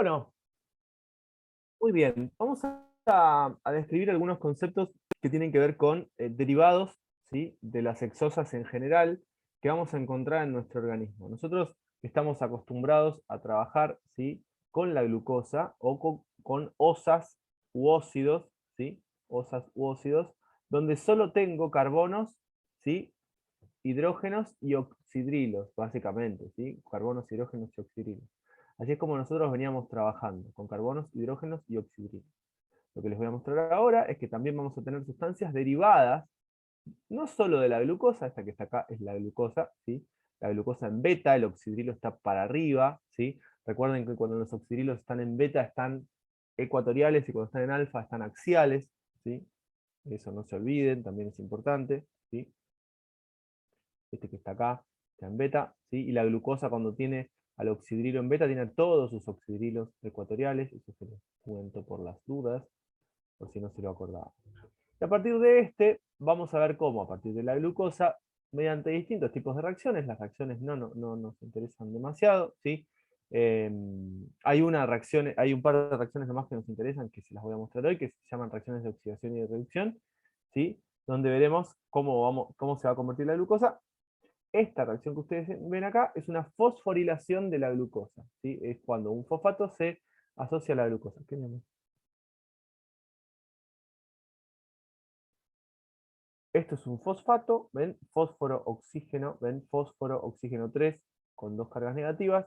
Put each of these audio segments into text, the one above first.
Bueno, muy bien. Vamos a describir algunos conceptos que tienen que ver con derivados, ¿sí?, de las hexosas en general que vamos a encontrar en nuestro organismo. Nosotros estamos acostumbrados a trabajar, ¿sí?, con la glucosa o con osas u óxidos, ¿sí?, osas u óxidos, donde solo tengo carbonos, ¿sí?, hidrógenos y oxidrilos, básicamente, ¿sí? Carbonos, hidrógenos y oxidrilos. Así es como nosotros veníamos trabajando, con carbonos, hidrógenos y oxidrilos. Lo que les voy a mostrar ahora es que también vamos a tener sustancias derivadas, no solo de la glucosa, esta que está acá es la glucosa, ¿sí? La glucosa en beta, el oxidrilo está para arriba, ¿sí? Recuerden que cuando los oxidrilos están en beta están ecuatoriales y cuando están en alfa están axiales, ¿sí? Eso no se olviden, también es importante, ¿sí? Este que está acá está en beta, ¿sí? Y la glucosa cuando tiene al oxidrilo en beta tiene todos sus oxidrilos ecuatoriales, eso se los cuento por las dudas, por si no se lo acordaba. Y a partir de este, vamos a ver cómo, a partir de la glucosa, mediante distintos tipos de reacciones, las reacciones no nos interesan demasiado, ¿sí? Hay un par de reacciones nomás que nos interesan, que se las voy a mostrar hoy, que se llaman reacciones de oxidación y de reducción, ¿sí? Donde veremos cómo se va a convertir la glucosa. Esta reacción que ustedes ven acá es una fosforilación de la glucosa, ¿sí? Es cuando un fosfato se asocia a la glucosa. ¿Qué tenemos? Esto es un fosfato, ¿ven? Fósforo, oxígeno, ¿ven? Fósforo, oxígeno 3 con dos cargas negativas,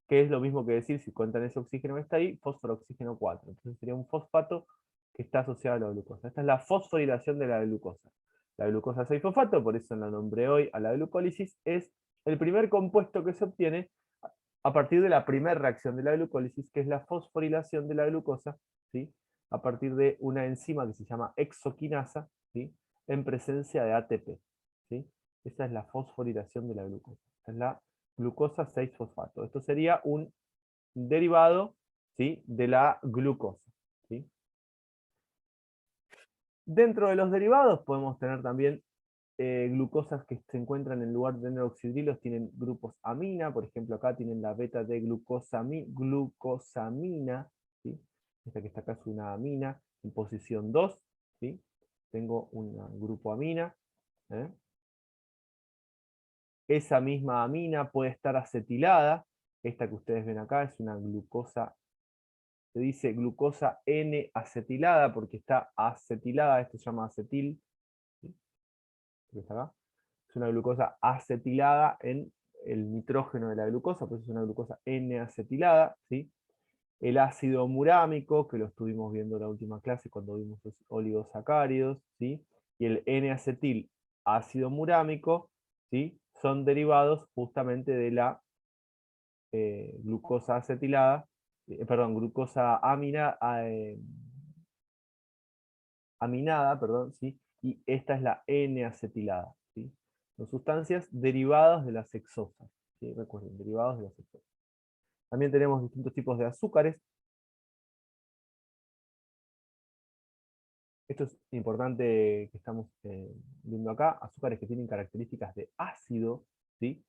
que es lo mismo que decir, si cuentan ese oxígeno que está ahí, fósforo, oxígeno 4. Entonces sería un fosfato que está asociado a la glucosa. Esta es la fosforilación de la glucosa. La glucosa 6-fosfato, por eso la nombré hoy a la glucólisis, es el primer compuesto que se obtiene a partir de la primera reacción de la glucólisis, que es la fosforilación de la glucosa, ¿sí?, a partir de una enzima que se llama hexoquinasa, ¿sí?, en presencia de ATP. ¿Sí? Esa es la fosforilación de la glucosa. Esta es la glucosa 6-fosfato. Esto sería un derivado, ¿sí?, de la glucosa. ¿Sí? Dentro de los derivados podemos tener también glucosas que se encuentran en lugar de tener oxidrilos, tienen grupos amina, por ejemplo acá tienen la beta de glucosamina, ¿sí? Esta que está acá es una amina, en posición 2, ¿sí? Tengo un grupo amina, ¿eh? Esa misma amina puede estar acetilada, esta que ustedes ven acá es una glucosa, se dice glucosa N-acetilada porque está acetilada, esto se llama acetil, ¿sí?, que está acá. Es una glucosa acetilada en el nitrógeno de la glucosa, por eso es una glucosa N-acetilada, ¿sí? El ácido murámico, que lo estuvimos viendo en la última clase cuando vimos los oligosacáridos, ¿sí?, y el N-acetil ácido murámico, ¿sí?, son derivados justamente de la glucosa acetilada, perdón, glucosa aminada, perdón, ¿sí?, y esta es la N-acetilada, ¿sí? Son sustancias derivadas de las hexosas, ¿sí? Recuerden, derivados de las hexosas. También tenemos distintos tipos de azúcares. Esto es importante que estamos viendo acá, azúcares que tienen características de ácido, ¿sí?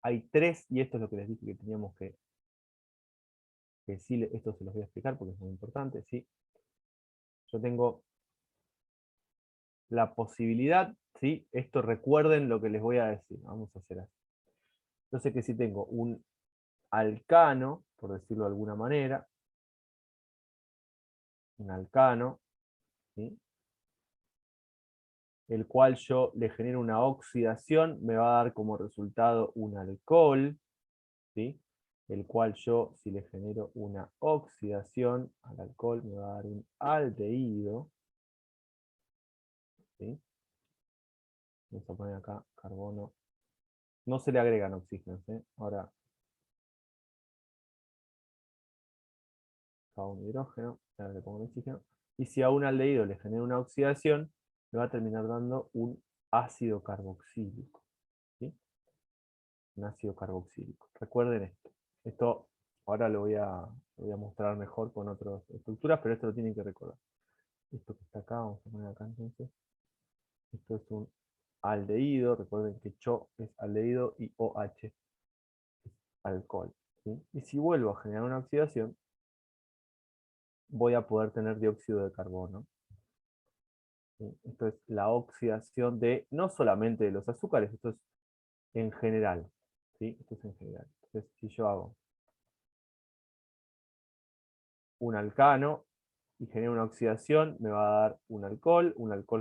Hay tres, y esto es lo que les dije que teníamos que sí, esto se los voy a explicar porque es muy importante, ¿sí? Yo tengo la posibilidad, ¿sí? Esto recuerden lo que les voy a decir, vamos a hacer así. Yo sé que si tengo un alcano, por decirlo de alguna manera, un alcano, ¿sí?, el cual yo le genero una oxidación, me va a dar como resultado un alcohol, ¿sí?, el cual yo, si le genero una oxidación al alcohol, me va a dar un aldehído, ¿sí? Vamos a poner acá carbono. No se le agregan oxígenos, ¿eh? Ahora, acá un hidrógeno, ahora le pongo un oxígeno. Y si a un aldehído le genero una oxidación, me va a terminar dando un ácido carboxílico, ¿sí? Un ácido carboxílico. Recuerden esto. Esto ahora lo voy a mostrar mejor con otras estructuras, pero esto lo tienen que recordar. Esto que está acá, vamos a poner acá entonces. Esto es un aldehído. Recuerden que CHO es aldehído y OH es alcohol. ¿sí? Y si vuelvo a generar una oxidación, voy a poder tener dióxido de carbono. ¿Sí? Esto es la oxidación de, no solamente de los azúcares, esto es en general. ¿Sí? Esto es en general. Entonces, si yo hago un alcano y genero una oxidación, me va a dar un alcohol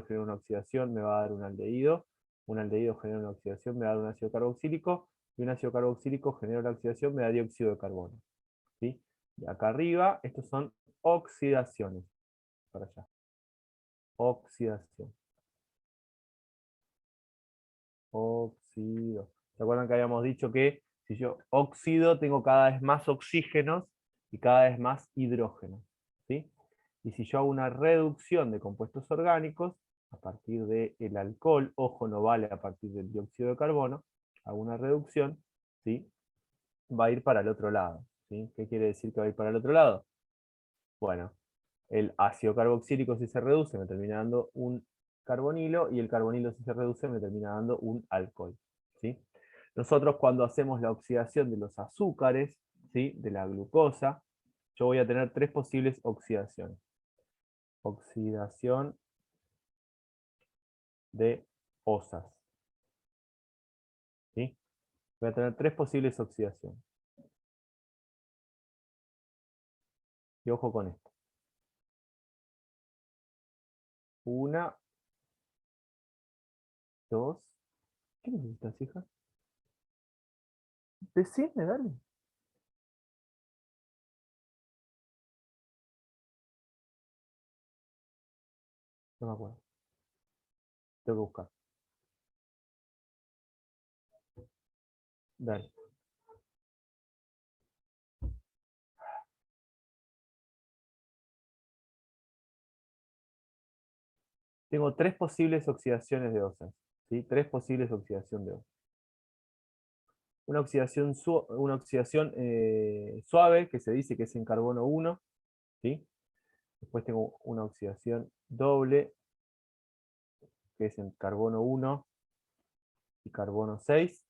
genera una oxidación, me va a dar un aldehído genera una oxidación, me va a dar un ácido carboxílico, y un ácido carboxílico genera una oxidación, me da dióxido de carbono. ¿Sí? Y acá arriba, estos son oxidaciones. Para allá. Oxidación. Óxido. ¿Se acuerdan que habíamos dicho que si yo oxido tengo cada vez más oxígenos y cada vez más hidrógenos? ¿Sí? Y si yo hago una reducción de compuestos orgánicos a partir del alcohol, ojo, no vale a partir del dióxido de carbono, hago una reducción, ¿sí? Va a ir para el otro lado. ¿Sí? ¿Qué quiere decir que va a ir para el otro lado? Bueno, el ácido carboxílico si se reduce me termina dando un carbonilo y el carbonilo si se reduce me termina dando un alcohol. ¿Sí? Nosotros cuando hacemos la oxidación de los azúcares, ¿sí? De la glucosa, yo voy a tener tres posibles oxidaciones. Oxidación de osas. ¿Sí? Voy a tener tres posibles oxidaciones. Y ojo con esto. Una, dos. ¿Qué necesitas, hija? Decime, dale. No me acuerdo. Tengo que buscar. Dale. Tengo tres posibles oxidaciones de osas. ¿Sí? Tres posibles oxidaciones de osas. Una oxidación suave, que se dice que es en carbono 1. ¿Sí? Después tengo una oxidación doble, que es en carbono 1 y carbono 6.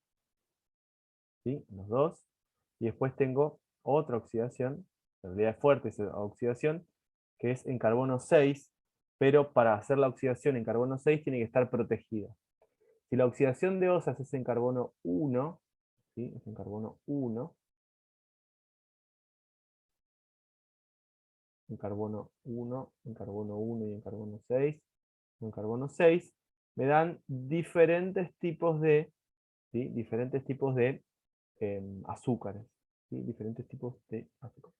¿Sí? Los dos. Y después tengo otra oxidación, en realidad es fuerte esa oxidación, que es en carbono 6, pero para hacer la oxidación en carbono 6 tiene que estar protegida. Si la oxidación de osas es en carbono 1, ¿sí? Es en carbono 1, en carbono 1, en carbono 1 y en carbono 6, en carbono 6, me dan diferentes tipos de, ¿sí? Diferentes tipos de azúcares. ¿Sí? Diferentes tipos de azúcares.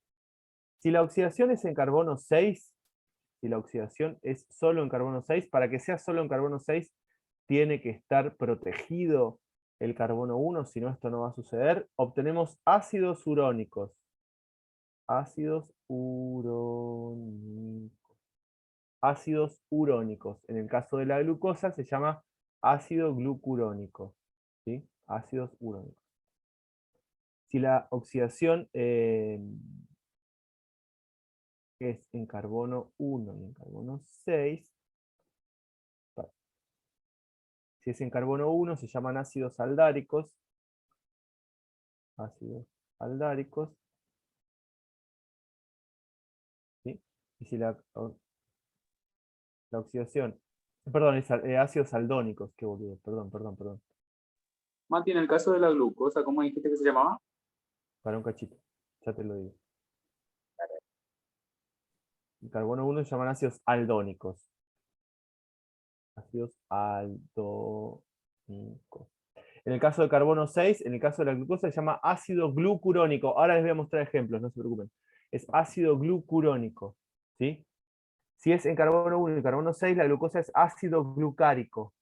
Si la oxidación es en carbono 6, si la oxidación es solo en carbono 6, para que sea solo en carbono 6, tiene que estar protegido el carbono 1, si no esto no va a suceder. Obtenemos ácidos urónicos. Ácidos urónicos. Ácidos urónicos. En el caso de la glucosa se llama ácido glucurónico. ¿Sí? Ácidos urónicos. Si la oxidación es en carbono 1 y en carbono 6, si es en carbono 1 se llaman ácidos aldáricos. Ácidos aldáricos. ¿Sí? Y si la oxidación, perdón, es ácidos aldónicos, qué boludo, perdón. Mati, en el caso de la glucosa, ¿cómo dijiste que se llamaba? Para un cachito, ya te lo digo. El carbono 1 se llaman ácidos aldónicos. Ácidos aldónicos. En el caso de carbono 6, en el caso de la glucosa, se llama ácido glucurónico. Ahora les voy a mostrar ejemplos, no se preocupen. Es ácido glucurónico. ¿Sí? Si es en carbono 1 y carbono 6, la glucosa es ácido glucárico.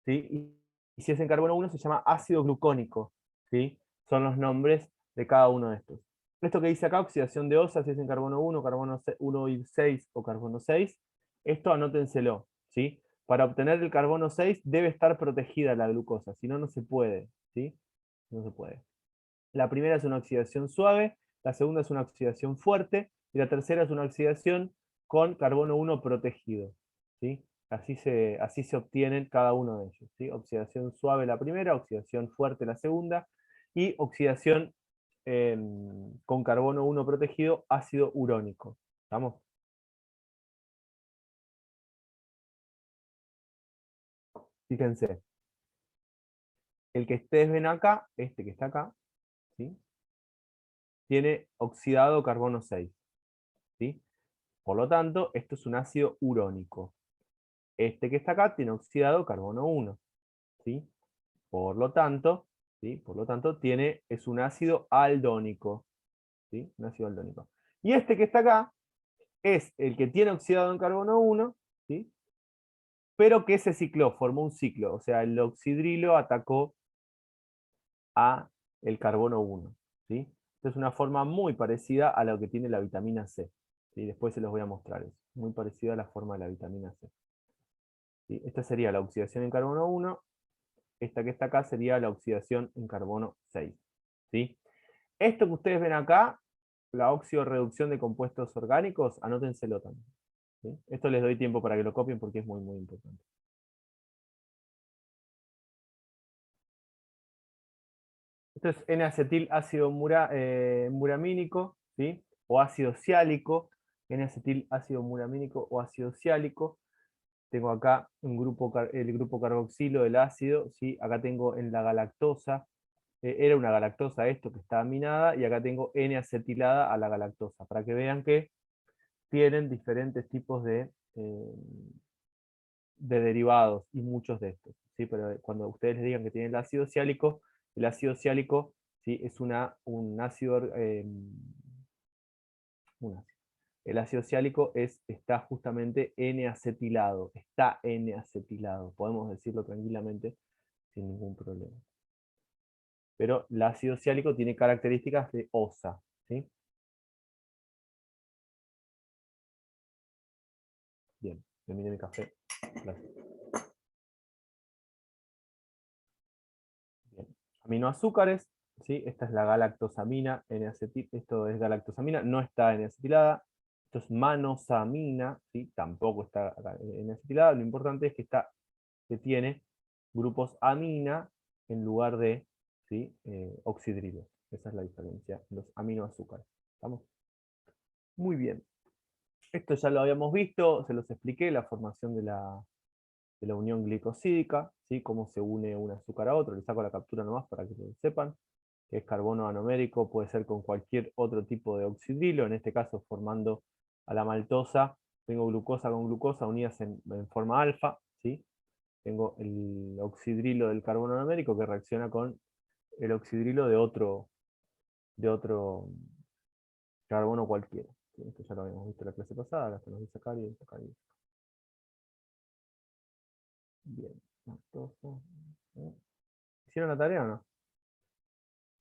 ¿Sí? Y si es en carbono 1, se llama ácido glucónico. ¿Sí? Son los nombres de cada uno de estos. Esto que dice acá, oxidación de osas, si es en carbono 1, carbono 1 y 6 o carbono 6, esto anótenselo. ¿Sí? Para obtener el carbono 6 debe estar protegida la glucosa, si no, no se puede. ¿Sí? No se puede. La primera es una oxidación suave, la segunda es una oxidación fuerte, y la tercera es una oxidación con carbono 1 protegido. ¿Sí? Así se obtienen cada uno de ellos. ¿Sí? Oxidación suave la primera, oxidación fuerte la segunda, y oxidación con carbono 1 protegido, ácido urónico. ¿Estamos? Fíjense. El que ustedes ven acá, este que está acá, ¿sí? Tiene oxidado carbono 6. ¿Sí? Por lo tanto, esto es un ácido urónico. Este que está acá tiene oxidado carbono 1. ¿Sí? Por lo tanto, ¿sí? Por lo tanto es un ácido aldónico. ¿Sí? Un ácido aldónico. Y este que está acá es el que tiene oxidado en carbono 1, ¿sí? Pero que se cicló, formó un ciclo. O sea, el oxidrilo atacó a el carbono 1. ¿Sí? Esta es una forma muy parecida a lo que tiene la vitamina C. ¿Sí? Después se los voy a mostrar. Es muy parecida a la forma de la vitamina C. ¿Sí? Esta sería la oxidación en carbono 1. Esta que está acá sería la oxidación en carbono 6. ¿Sí? Esto que ustedes ven acá, la oxidorreducción de compuestos orgánicos, anótenselo también. ¿Sí? Esto les doy tiempo para que lo copien porque es muy, muy importante. Esto es N-acetil ácido muramínico, ¿sí? O ácido ciálico. N-acetil ácido muramínico o ácido ciálico. Tengo acá el grupo carboxilo del ácido, ¿sí? Acá tengo en la galactosa, era una galactosa esto que está aminada, y acá tengo N-acetilada a la galactosa, para que vean que tienen diferentes tipos de derivados, y muchos de estos, ¿sí? Pero cuando ustedes les digan que tienen el ácido ciálico, ¿sí? Es un ácido, el ácido ciálico está justamente N-acetilado, está N-acetilado, podemos decirlo tranquilamente sin ningún problema. Pero el ácido ciálico tiene características de OSA, ¿sí? Bien, terminé mi café. Gracias. Bien. Aminoazúcares, ¿sí? Esta es la galactosamina, esto es galactosamina, no está N-acetilada. Esto es manosamina, ¿sí? Tampoco está N-acetilada. Lo importante es que tiene grupos amina en lugar de, ¿sí? Oxidrilos. Esa es la diferencia, los aminoazúcares. ¿Estamos? Muy bien. Esto ya lo habíamos visto, se los expliqué, la formación de la unión glicosídica, ¿sí? Cómo se une un azúcar a otro. Les saco la captura nomás para que lo sepan, que es carbono anomérico, puede ser con cualquier otro tipo de oxidrilo, en este caso formando a la maltosa. Tengo glucosa con glucosa unidas en forma alfa, ¿sí? Tengo el oxidrilo del carbono anomérico que reacciona con el oxidrilo de otro carbono cualquiera. ¿Sí? Esto ya lo habíamos visto en la clase pasada, acá se nos dice sacárido. Bien, maltosa. ¿Hicieron la tarea o no?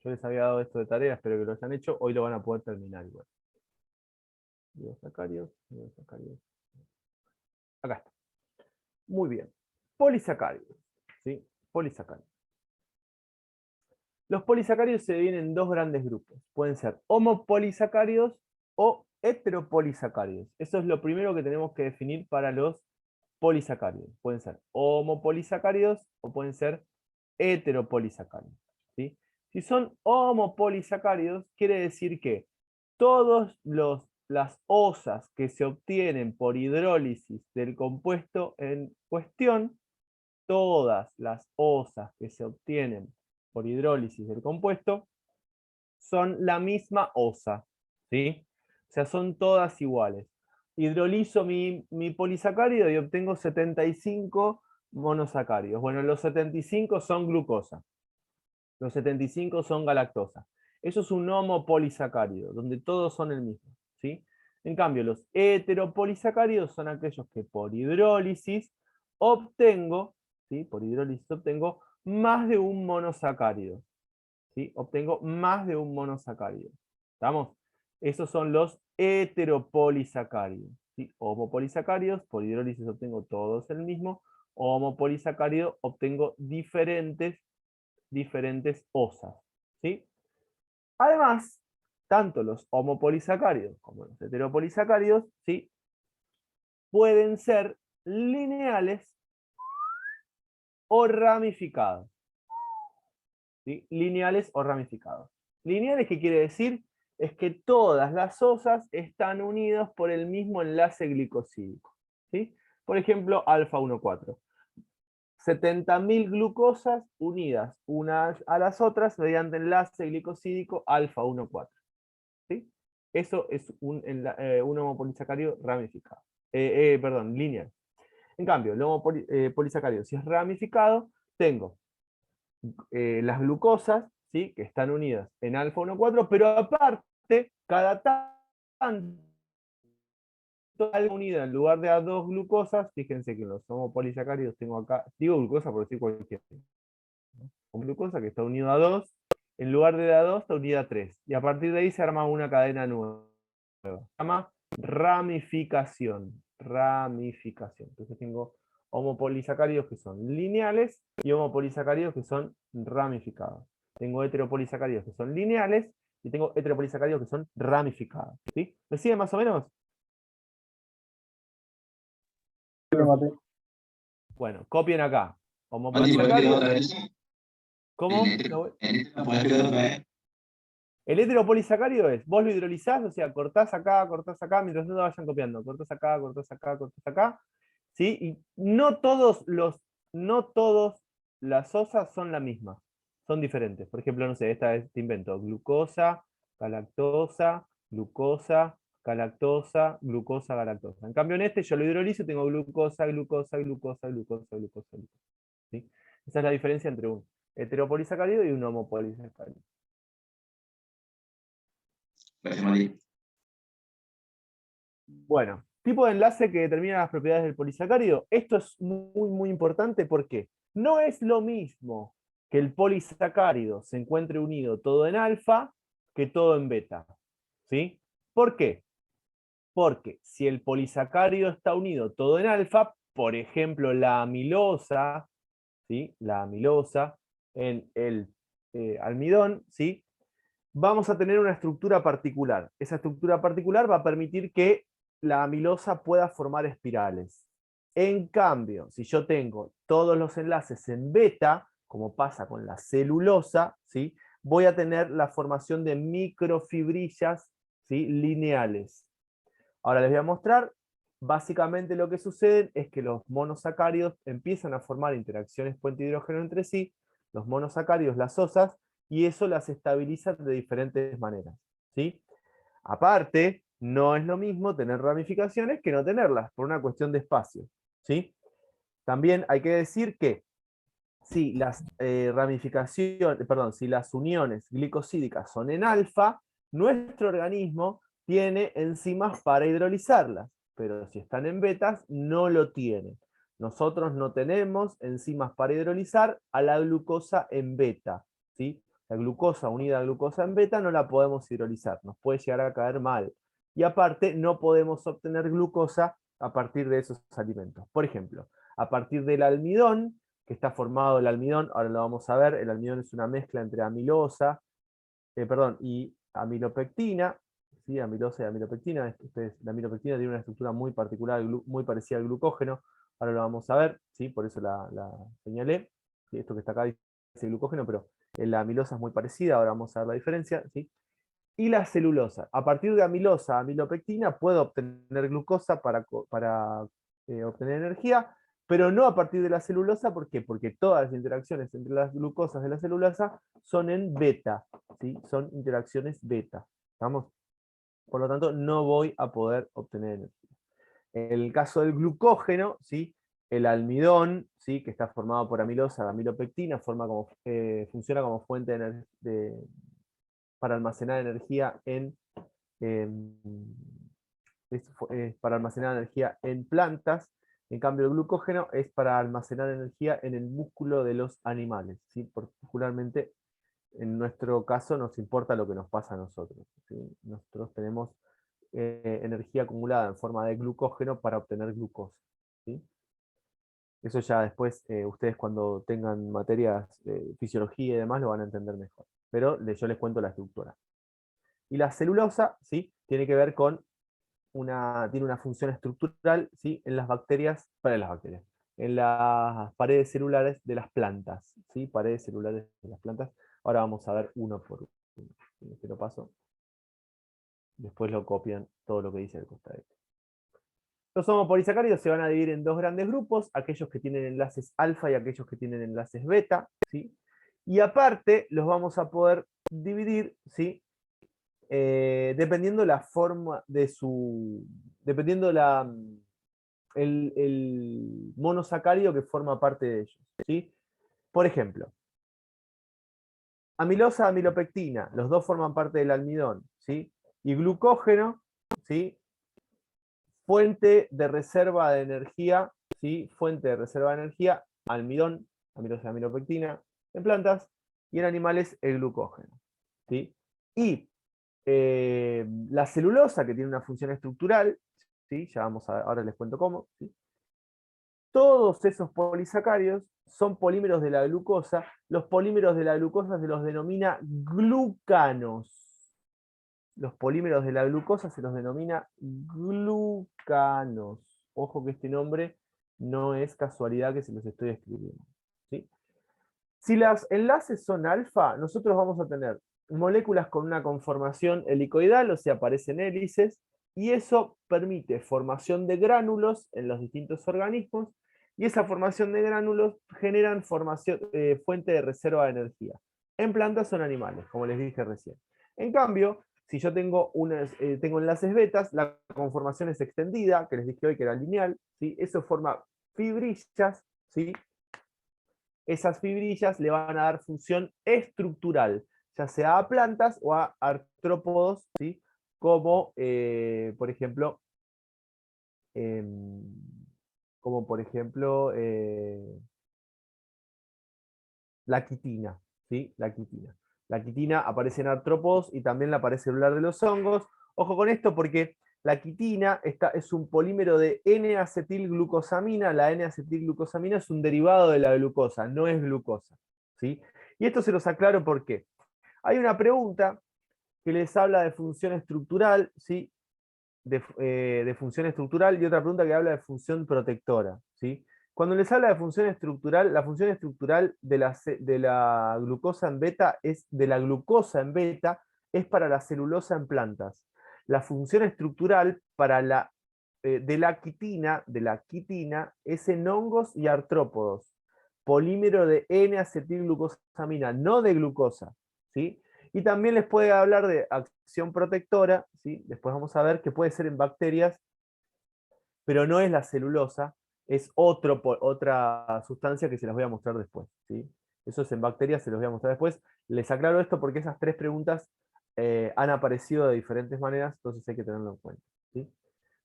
Yo les había dado esto de tarea, espero que lo hayan hecho. Hoy lo van a poder terminar igual. Digosacáridos. Acá está. Muy bien. Polisacáridos. ¿Sí? Polisacáridos. Los polisacáridos se dividen en dos grandes grupos. Pueden ser homopolisacáridos o heteropolisacáridos. Eso es lo primero que tenemos que definir para los polisacáridos. Pueden ser homopolisacáridos o pueden ser heteropolisacáridos. ¿Sí? Si son homopolisacáridos, quiere decir que todas las OSAs que se obtienen por hidrólisis del compuesto en cuestión, todas las OSAs que se obtienen por hidrólisis del compuesto son la misma OSA, ¿sí? O sea, son todas iguales. Hidrolizo mi polisacárido y obtengo 75 monosacáridos. Bueno, los 75 son glucosa, los 75 son galactosa. Eso es un homopolisacárido, donde todos son el mismo, ¿sí? En cambio, los heteropolisacáridos son aquellos que por hidrólisis obtengo, ¿sí? Por hidrólisis obtengo más de un monosacárido, ¿sí? Obtengo más de un monosacárido. ¿Estamos? Esos son los heteropolisacáridos, ¿sí? Homopolisacáridos, por hidrólisis obtengo todos el mismo. Homopolisacárido obtengo diferentes OSAs, ¿sí? Además, tanto los homopolisacáridos como los heteropolisacáridos, ¿sí? Pueden ser lineales o ramificados, ¿sí? Lineales o ramificados. Lineales, ¿qué quiere decir? Es que todas las osas están unidas por el mismo enlace glicosídico, ¿sí? Por ejemplo, alfa 1,4. 70.000 glucosas unidas unas a las otras mediante enlace glicosídico alfa 1,4. ¿Sí? Eso es un homopolisacárido ramificado. Perdón, lineal. En cambio, el homopolisacárido, si es ramificado, tengo las glucosas, ¿sí? Que están unidas en alfa 1,4, pero aparte, cada tanto algo unida en lugar de a dos glucosas, fíjense que en los homopolisacáridos tengo acá, digo glucosa por decir cualquier, ¿no? Con glucosa que está unido a 2, en lugar de a 2 está unida a 3, y a partir de ahí se arma una cadena nueva. Se llama ramificación. Ramificación. Entonces tengo homopolisacáridos que son lineales y homopolisacáridos que son ramificados. Tengo heteropolisacáridos que son lineales y tengo heteropolisacáridos que son ramificados. ¿Sí? ¿Me sigue más o menos? Bueno, copien acá. Mati, ¿puedes repetir Homopolisacárido. otra vez? ¿Cómo? ¿Lo puedes repetir otra vez? El heteropolisacárido es, vos lo hidrolizás, o sea, cortás acá, mientras no vayan copiando. Cortás acá, cortás acá, cortás acá. ¿Sí? Y no todos las osas son la misma. Son diferentes. Por ejemplo, no sé, esta es, te invento, glucosa, galactosa, glucosa, galactosa, glucosa, galactosa. En cambio, en este yo lo hidrolizo y tengo glucosa, glucosa, glucosa, glucosa, glucosa, glucosa. ¿Sí? Esa es la diferencia entre un heteropolisacárido y un homopolisacárido. Gracias, Mati. Bueno, tipo de enlace que determina las propiedades del polisacárido. Esto es muy, muy importante porque no es lo mismo que el polisacárido se encuentre unido todo en alfa que todo en beta. ¿Sí? ¿Por qué? Porque si el polisacárido está unido todo en alfa, por ejemplo, la amilosa, ¿sí? La amilosa en el almidón, ¿sí? Vamos a tener una estructura particular. Esa estructura particular va a permitir que la amilosa pueda formar espirales. En cambio, si yo tengo todos los enlaces en beta, como pasa con la celulosa, ¿sí? Voy a tener la formación de microfibrillas, ¿sí? Lineales. Ahora les voy a mostrar, básicamente lo que sucede es que los monosacáridos empiezan a formar interacciones puente hidrógeno entre sí, los monosacáridos, las osas, y eso las estabiliza de diferentes maneras. ¿Sí? Aparte, no es lo mismo tener ramificaciones que no tenerlas, por una cuestión de espacio. ¿Sí? También hay que decir que si las si las uniones glicosídicas son en alfa, nuestro organismo tiene enzimas para hidrolizarlas, pero si están en betas, no lo tiene. Nosotros no tenemos enzimas para hidrolizar a la glucosa en beta, ¿sí? La glucosa unida a glucosa en beta no la podemos hidrolizar, nos puede llegar a caer mal. Y aparte, no podemos obtener glucosa a partir de esos alimentos. Por ejemplo, a partir del almidón, que está formado el almidón, ahora lo vamos a ver, el almidón es una mezcla entre amilosa, y amilopectina, ¿sí? Amilosa y amilopectina. La amilopectina tiene una estructura muy particular, muy parecida al glucógeno, ahora lo vamos a ver, ¿sí? Por eso la señalé, ¿sí? Esto que está acá dice glucógeno, pero la amilosa es muy parecida, ahora vamos a ver la diferencia, ¿sí? Y la celulosa, a partir de amilosa, amilopectina, puedo obtener glucosa para obtener energía, pero no a partir de la celulosa. ¿Por qué? Porque todas las interacciones entre las glucosas de la celulosa son en beta, ¿sí? Son interacciones beta. ¿Estamos? Por lo tanto, no voy a poder obtener energía. En el caso del glucógeno, ¿sí? El almidón, ¿sí? Que está formado por amilosa, amilopectina, funciona como fuente para almacenar energía para almacenar energía en plantas. En cambio, el glucógeno es para almacenar energía en el músculo de los animales, ¿sí? Particularmente, en nuestro caso, nos importa lo que nos pasa a nosotros, ¿sí? Nosotros tenemos energía acumulada en forma de glucógeno para obtener glucosa, ¿sí? Eso ya después, ustedes cuando tengan materias de fisiología y demás lo van a entender mejor. Pero yo les cuento la estructura. Y la celulosa, ¿sí? Tiene que ver con tiene una función estructural, ¿sí? En las bacterias, en las paredes celulares de las plantas, ¿sí? Paredes celulares de las plantas. Ahora vamos a ver uno por uno. Este lo paso. Después lo copian todo lo que dice el costado. Los homopolisacáridos se van a dividir en dos grandes grupos, aquellos que tienen enlaces alfa y aquellos que tienen enlaces beta, ¿sí? Y aparte los vamos a poder dividir, ¿sí? Dependiendo la forma de su... dependiendo el monosacárido que forma parte de ellos, ¿sí? Por ejemplo, amilosa, amilopectina, los dos forman parte del almidón, ¿sí? Y glucógeno, ¿sí? Fuente de reserva de energía, ¿sí? Fuente de reserva de energía, almidón, amilosa, amilopectina, en plantas, y en animales el glucógeno, ¿sí? Y la celulosa, que tiene una función estructural, ¿sí? Ya vamos a, ahora les cuento cómo, ¿sí? Todos esos polisacáridos son polímeros de la glucosa. Los polímeros de la glucosa se los denomina glucanos. Los polímeros de la glucosa se los denomina glucanos. Ojo que este nombre no es casualidad que se los estoy escribiendo, ¿sí? Si los enlaces son alfa, nosotros vamos a tener moléculas con una conformación helicoidal, o sea, aparecen hélices, y eso permite formación de gránulos en los distintos organismos, y esa formación de gránulos generan fuente de reserva de energía. En plantas son animales, como les dije recién. En cambio, si yo tengo enlaces betas, la conformación es extendida, que les dije hoy que era lineal, ¿sí? Eso forma fibrillas, ¿sí? Esas fibrillas le van a dar función estructural, ya sea a plantas o a artrópodos, ¿sí? Como, por ejemplo, em, la quitina, ¿sí? La quitina. La quitina aparece en artrópodos y también la aparece celular de los hongos. Ojo con esto porque la quitina es un polímero de N-acetilglucosamina. La N-acetilglucosamina es un derivado de la glucosa, no es glucosa, ¿sí? Y esto se los aclaro porque hay una pregunta que les habla de función estructural, ¿sí? De función estructural, y otra pregunta que habla de función protectora, ¿sí? Cuando les habla de función estructural, la función estructural de la glucosa en beta es para la celulosa en plantas. La función estructural de la quitina es en hongos y artrópodos. Polímero de N-acetilglucosamina, no de glucosa, ¿sí? Y también les puede hablar de acción protectora, ¿sí? Después vamos a ver que puede ser en bacterias, pero no es la celulosa, es otra sustancia que se las voy a mostrar después, ¿sí? Eso es en bacterias, se los voy a mostrar después. Les aclaro esto porque esas tres preguntas han aparecido de diferentes maneras, entonces hay que tenerlo en cuenta, ¿sí?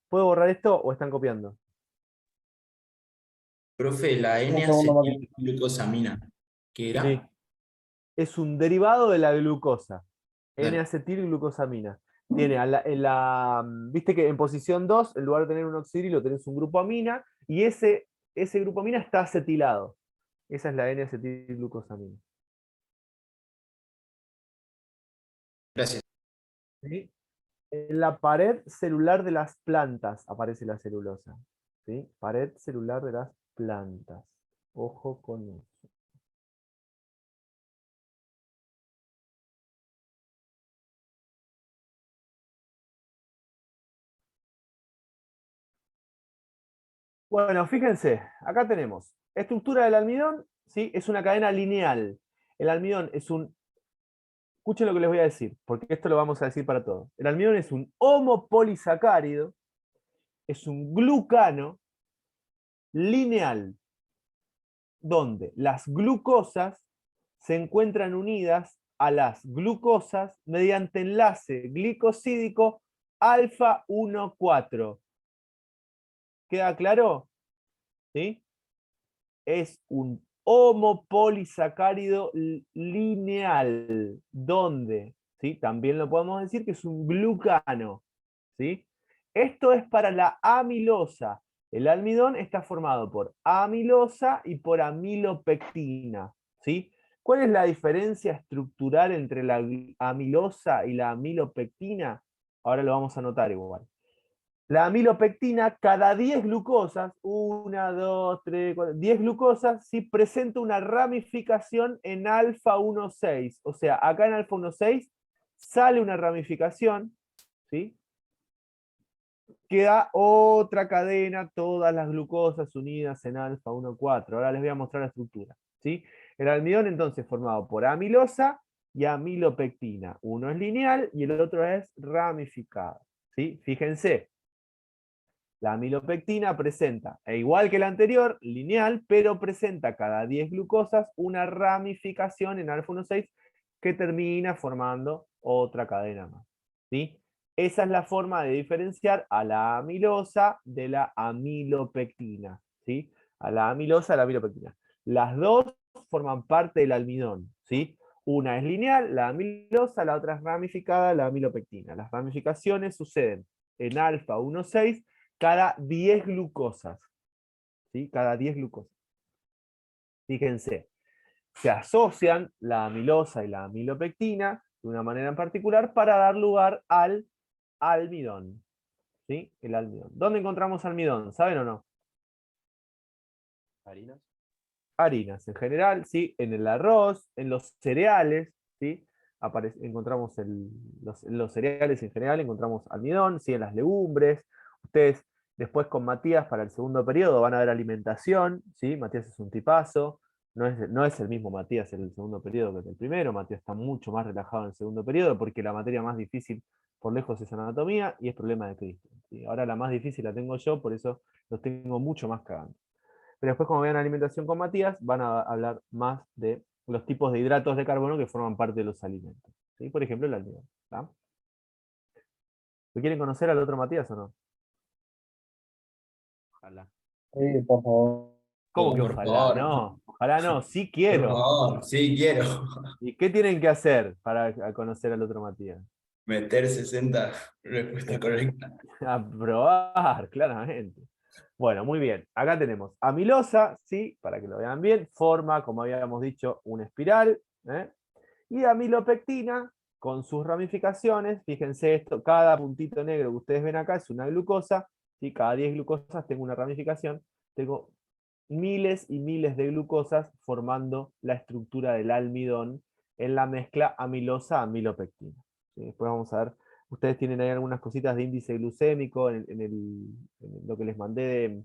¿Puedo borrar esto o están copiando? Profe, la Un segundo, Mati. N-acetilglucosamina, ¿qué era? Sí. Es un derivado de la glucosa, Dale. N-acetilglucosamina. Tiene viste que en posición 2, en lugar de tener un oxidrilo, tenés un grupo amina, y ese grupo amina está acetilado. Esa es la N-acetilglucosamina. Gracias. ¿Sí? En la pared celular de las plantas aparece la celulosa, ¿sí? Pared celular de las plantas. Ojo con eso. Bueno, fíjense, acá tenemos estructura del almidón, ¿sí? Es una cadena lineal. El almidón es un... Escuchen lo que les voy a decir, porque esto lo vamos a decir para todos. El almidón es un homopolisacárido, es un glucano lineal, donde las glucosas se encuentran unidas a las glucosas mediante enlace glicosídico alfa 1,4. ¿Queda claro? ¿Sí? Es un homopolisacárido lineal, donde, ¿sí? También lo podemos decir que es un glucano, ¿sí? Esto es para la amilosa. El almidón está formado por amilosa y por amilopectina, ¿sí? ¿Cuál es la diferencia estructural entre la amilosa y la amilopectina? Ahora lo vamos a notar igual. La amilopectina, cada 10 glucosas, 1, 2, 3, 4, 10 glucosas, ¿sí? Presenta una ramificación en alfa 1,6. O sea, acá en alfa 1,6 sale una ramificación, ¿sí? Queda otra cadena, todas las glucosas unidas en alfa 1,4. Ahora les voy a mostrar la estructura, ¿sí? El almidón entonces formado por amilosa y amilopectina. Uno es lineal y el otro es ramificado, ¿sí? Fíjense, la amilopectina presenta, e igual que la anterior, lineal, pero presenta cada 10 glucosas una ramificación en alfa 1,6 que termina formando otra cadena más, ¿sí? Esa es la forma de diferenciar a la amilosa de la amilopectina, ¿sí? A la amilosa de la amilopectina. Las dos forman parte del almidón, ¿sí? Una es lineal, la amilosa, la otra es ramificada, la amilopectina. Las ramificaciones suceden en alfa 1,6 cada 10 glucosas, ¿sí? Cada 10 glucosas. Fíjense, se asocian la amilosa y la amilopectina de una manera en particular para dar lugar al almidón, ¿sí? El almidón. ¿Dónde encontramos almidón? ¿Saben o no? Harinas. Harinas, en general, ¿sí? En el arroz, en los cereales, ¿sí? Encontramos los cereales en general, encontramos almidón, ¿sí? En las legumbres. Ustedes después con Matías para el segundo periodo van a ver alimentación, ¿sí? Matías es un tipazo, no es el mismo Matías en el segundo periodo que en el primero. Matías está mucho más relajado en el segundo periodo porque la materia más difícil por lejos es anatomía y es problema de Cristo, ¿sí? Ahora la más difícil la tengo yo, por eso los tengo mucho más cagando. Pero después, como vean alimentación con Matías, van a hablar más de los tipos de hidratos de carbono que forman parte de los alimentos, ¿sí? Por ejemplo, el almidón, ¿tá? ¿Lo quieren conocer al otro Matías o no? Ojalá. Sí, por favor. ¿Cómo que Por ojalá? favor. No, ojalá no, sí Por quiero. favor, sí quiero. ¿Y qué tienen que hacer para conocer al otro Matías? Meter 60 respuesta correcta. Aprobar, claramente. Bueno, muy bien. Acá tenemos amilosa, ¿sí? Para que lo vean bien, forma, como habíamos dicho, una espiral, ¿eh? Y amilopectina, con sus ramificaciones, fíjense esto, cada puntito negro que ustedes ven acá es una glucosa, ¿sí? Cada 10 glucosas tengo una ramificación, tengo miles y miles de glucosas formando la estructura del almidón en la mezcla amilosa-amilopectina, ¿sí? Después vamos a ver, ustedes tienen ahí algunas cositas de índice glucémico en lo que les mandé de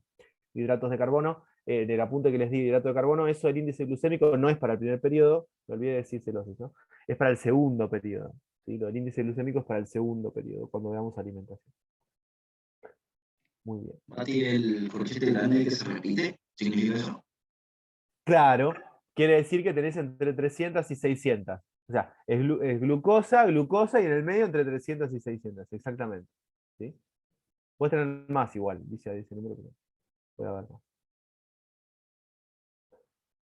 hidratos de carbono, del apunte que les di de hidrato de carbono. Eso del índice glucémico no es para el primer periodo, me olvidé de decírselos, ¿no? Es para el segundo periodo, ¿sí? El índice glucémico es para el segundo periodo, cuando veamos alimentación. Muy bien. Mati, el corchete grande que se repite, ¿significa eso? Claro, quiere decir que tenés entre 300 y 600. O sea, es glucosa, glucosa y en el medio entre 300 y 600, exactamente, ¿sí? Puedes tener más igual, dice el número, pero puede haber más.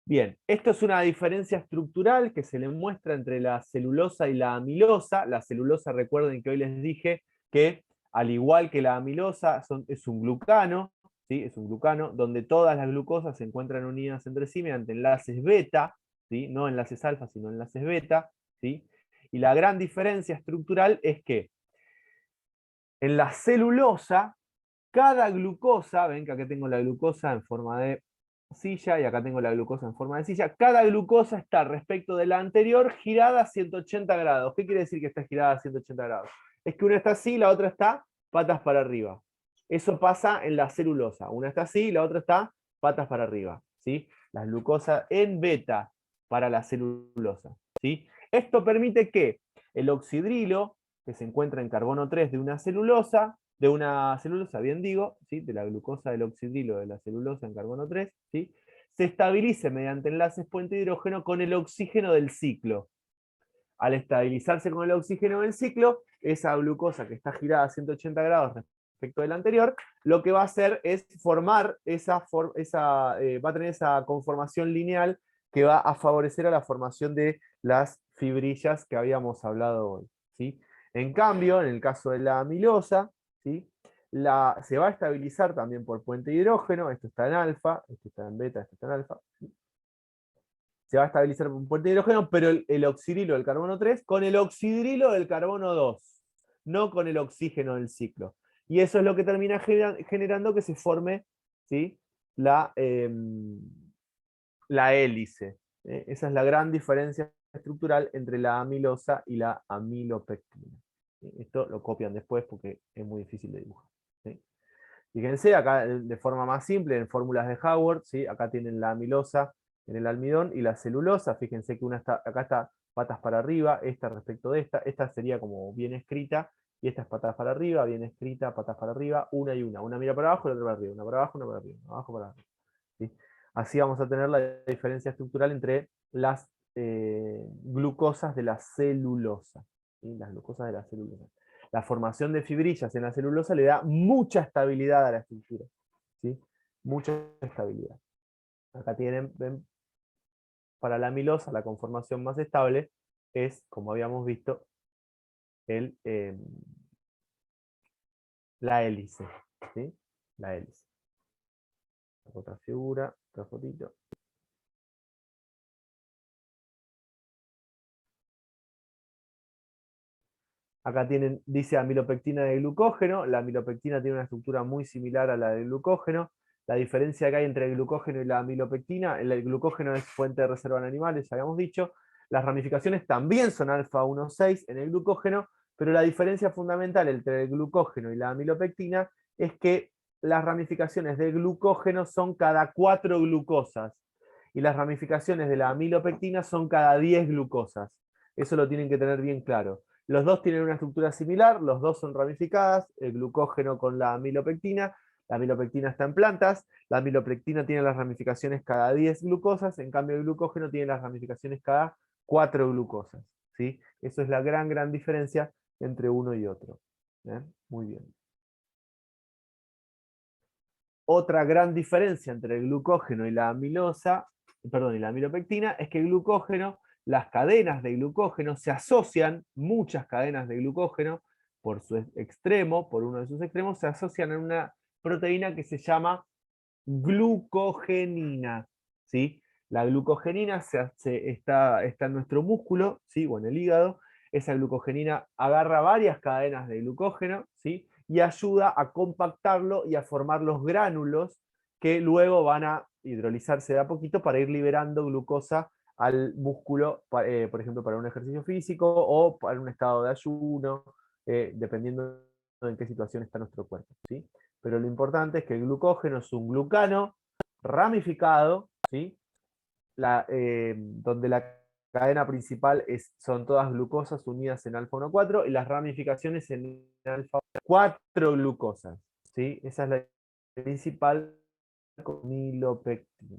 Bien, esto es una diferencia estructural que se le muestra entre la celulosa y la amilosa. La celulosa, recuerden que hoy les dije que, al igual que la amilosa, es un glucano, ¿sí? Es un glucano donde todas las glucosas se encuentran unidas entre sí mediante enlaces beta, ¿sí? No enlaces alfa, sino enlaces beta, ¿sí? Y la gran diferencia estructural es que en la celulosa, cada glucosa, ven que acá tengo la glucosa en forma de silla y acá tengo la glucosa en forma de silla, cada glucosa está respecto de la anterior girada a 180 grados. ¿Qué quiere decir que está girada a 180 grados? Es que una está así y la otra está patas para arriba. Eso pasa en la celulosa. Una está así y la otra está patas para arriba, ¿sí? La glucosa en beta para la celulosa, ¿sí? Esto permite que el oxidrilo, que se encuentra en carbono 3 de una celulosa, bien digo, ¿sí? De la glucosa del oxidrilo de la celulosa en carbono 3, ¿sí? Se estabilice mediante enlaces puente hidrógeno con el oxígeno del ciclo. Al estabilizarse con el oxígeno del ciclo, esa glucosa que está girada a 180 grados respecto del anterior, lo que va a hacer es formar va a tener esa conformación lineal que va a favorecer a la formación de las fibrillas que habíamos hablado hoy, ¿sí? En cambio, en el caso de la amilosa, ¿sí? Se va a estabilizar también por puente de hidrógeno, esto está en alfa, esto está en beta, esto está en alfa, ¿sí? Se va a estabilizar por un puente de hidrógeno, pero el oxidrilo del carbono 3 con el oxidrilo del carbono 2, no con el oxígeno del ciclo. Y eso es lo que termina generando que se forme, ¿sí? la hélice. Esa es la gran diferencia estructural entre la amilosa y la amilopectina. ¿Sí? Esto lo copian después porque es muy difícil de dibujar. ¿Sí? Fíjense, acá de forma más simple, en fórmulas de Howard, ¿sí? Acá tienen la amilosa en el almidón y la celulosa. Fíjense que acá está patas para arriba, esta respecto de esta sería como bien escrita, y esta es patas para arriba, bien escrita, patas para arriba, una y una mira para abajo y la otra para arriba, una para abajo, una para arriba, una abajo para arriba. ¿Sí? Así vamos a tener la diferencia estructural entre las glucosas de la celulosa. ¿Sí? Las glucosas de la celulosa. La formación de fibrillas en la celulosa le da mucha estabilidad a la estructura. ¿Sí? Mucha estabilidad. Acá tienen, ven, para la amilosa la conformación más estable es, como habíamos visto, la hélice. ¿Sí? La hélice. Otra figura, otra fotito. Acá tienen, dice amilopectina de glucógeno. La amilopectina tiene una estructura muy similar a la del glucógeno. La diferencia que hay entre el glucógeno y la amilopectina, el glucógeno es fuente de reserva en animales, ya habíamos dicho. Las ramificaciones también son alfa 1,6 en el glucógeno, pero la diferencia fundamental entre el glucógeno y la amilopectina es que las ramificaciones del glucógeno son cada 4 glucosas, y las ramificaciones de la amilopectina son cada 10 glucosas. Eso lo tienen que tener bien claro. Los dos tienen una estructura similar, los dos son ramificadas, el glucógeno con la amilopectina está en plantas, la amilopectina tiene las ramificaciones cada 10 glucosas, en cambio el glucógeno tiene las ramificaciones cada 4 glucosas. ¿Sí? Eso es la gran diferencia entre uno y otro. Muy bien. Otra gran diferencia entre el glucógeno y la amilosa, perdón, y la amilopectina, es que el glucógeno, las cadenas de glucógeno se asocian, muchas cadenas de glucógeno, por su extremo, por uno de sus extremos, se asocian a una proteína que se llama glucogenina. ¿Sí? La glucogenina está en nuestro músculo, ¿sí? O en el hígado. Esa glucogenina agarra varias cadenas de glucógeno, ¿sí? Y ayuda a compactarlo y a formar los gránulos que luego van a hidrolizarse de a poquito para ir liberando glucosa al músculo, por ejemplo, para un ejercicio físico o para un estado de ayuno, dependiendo de en qué situación está nuestro cuerpo. ¿Sí? Pero lo importante es que el glucógeno es un glucano ramificado, ¿sí? Donde la cadena principal son todas glucosas unidas en alfa 1,4 y las ramificaciones en alfa 4 glucosas. ¿Sí? Esa es la principal amilopectina.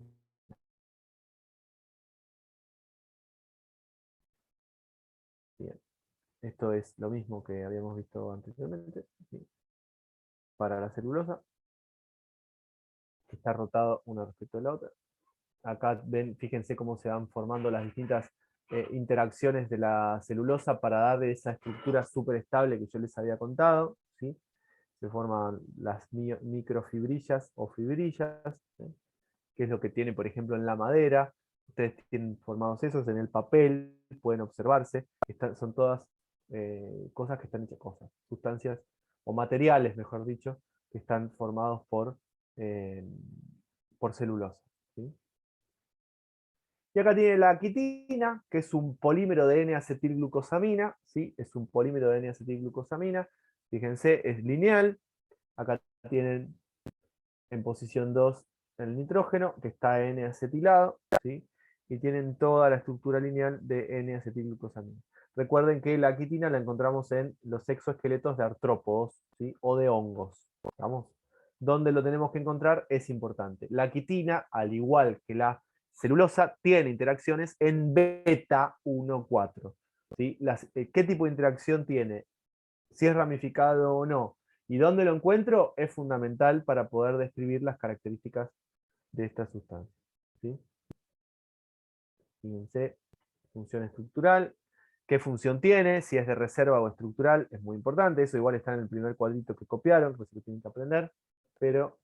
Bien. Esto es lo mismo que habíamos visto anteriormente. ¿Sí? Para la celulosa, que está rotado una respecto de la otra. Acá ven, fíjense cómo se van formando las distintas interacciones de la celulosa para darle esa estructura súper estable que yo les había contado. ¿Sí? Se forman las microfibrillas o fibrillas, ¿sí? Que es lo que tiene, por ejemplo, en la madera. Ustedes tienen formados esos en el papel, pueden observarse. Son todas cosas que están hechas, sustancias o materiales, mejor dicho, que están formados por celulosa. ¿Sí? Y acá tiene la quitina, que es un polímero de N-acetilglucosamina, ¿sí? Es un polímero de N-acetilglucosamina. Fíjense, es lineal. Acá tienen en posición 2 el nitrógeno, que está N-acetilado, ¿sí? Y tienen toda la estructura lineal de N-acetilglucosamina. Recuerden que la quitina la encontramos en los exoesqueletos de artrópodos, ¿sí? O de hongos. ¿Vamos? ¿Dónde lo tenemos que encontrar? Es importante. La quitina, al igual que la celulosa, tiene interacciones en beta 1,4. ¿Sí? ¿Qué tipo de interacción tiene? Si es ramificado o no. ¿Y dónde lo encuentro? Es fundamental para poder describir las características de esta sustancia. ¿Sí? Fíjense, función estructural. ¿Qué función tiene? Si es de reserva o estructural, es muy importante. Eso igual está en el primer cuadrito que copiaron, que se lo tienen que aprender, pero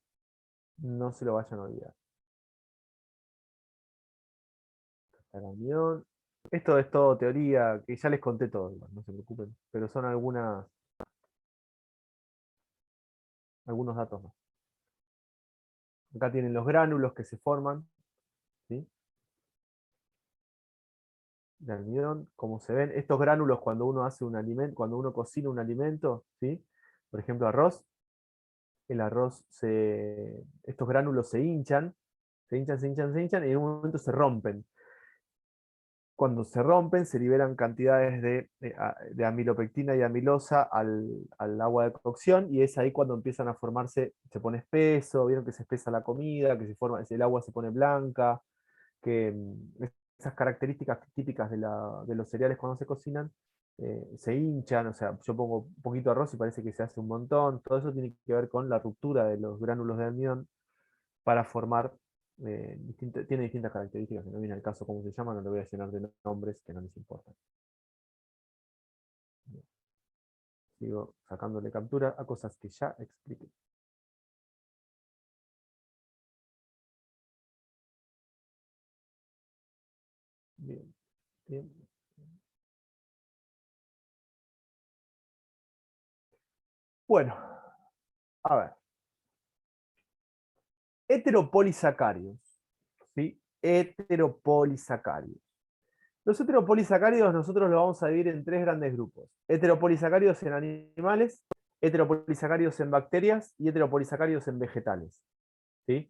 no se lo vayan a olvidar. Esto es todo teoría, que ya les conté todo, no se preocupen, pero son algunos datos más. Acá tienen los gránulos que se forman, ¿sí? de almidón, como se ven. Estos gránulos cuando uno hace un alimento, cuando uno cocina un alimento, ¿sí? Por ejemplo, arroz, el arroz estos gránulos se hinchan, se hinchan y en un momento se rompen. Cuando se rompen, se liberan cantidades de amilopectina y amilosa al agua de cocción, y es ahí cuando empiezan a formarse, se pone espeso, vieron que se espesa la comida, que el agua se pone blanca, que esas características típicas de los cereales cuando se cocinan se hinchan, o sea, yo pongo un poquito de arroz y parece que se hace un montón, todo eso tiene que ver con la ruptura de los gránulos de almidón para formar, tiene distintas características, que no viene al caso cómo se llaman, no le voy a llenar de nombres que no les importan. Sigo sacándole captura a cosas que ya expliqué. Bien, bien. Bueno, a ver. Heteropolisacáridos. ¿Sí? Heteropolisacáridos. Los heteropolisacáridos nosotros los vamos a dividir en tres grandes grupos. Heteropolisacáridos en animales, heteropolisacáridos en bacterias y heteropolisacáridos en vegetales. ¿Sí?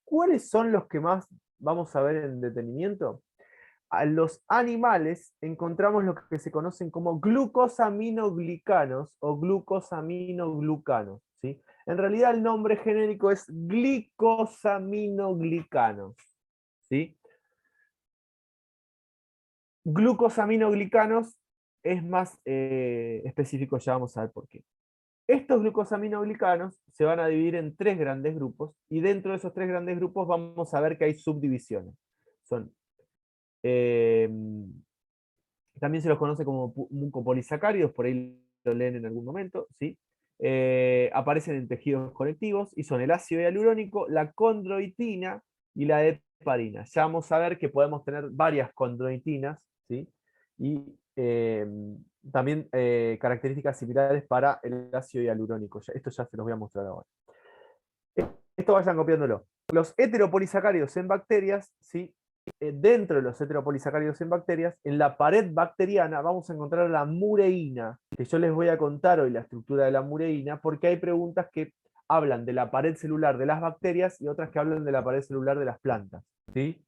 ¿Cuáles son los que más vamos a ver en detenimiento? A los animales encontramos lo que se conocen como glucosaminoglicanos o glucosaminoglucanos, ¿sí? En realidad el nombre genérico es glicosaminoglicanos, ¿sí? Glucosaminoglicanos es más específico, ya vamos a ver por qué. Estos glucosaminoglicanos se van a dividir en tres grandes grupos, y dentro de esos tres grandes grupos vamos a ver que hay subdivisiones. Son también se los conoce como mucopolisacáridos, por ahí lo leen en algún momento, ¿sí? Aparecen en tejidos conectivos y son el ácido hialurónico, la condroitina y la heparina. Ya vamos a ver que podemos tener varias condroitinas, ¿sí? Y también características similares para el ácido hialurónico. Esto ya se los voy a mostrar ahora. Esto vayan copiándolo. Los heteropolisacáridos en bacterias, ¿sí? Dentro de los heteropolisacáridos en bacterias, en la pared bacteriana vamos a encontrar la mureína, que yo les voy a contar hoy la estructura de la mureína, porque hay preguntas que hablan de la pared celular de las bacterias y otras que hablan de la pared celular de las plantas, ¿sí?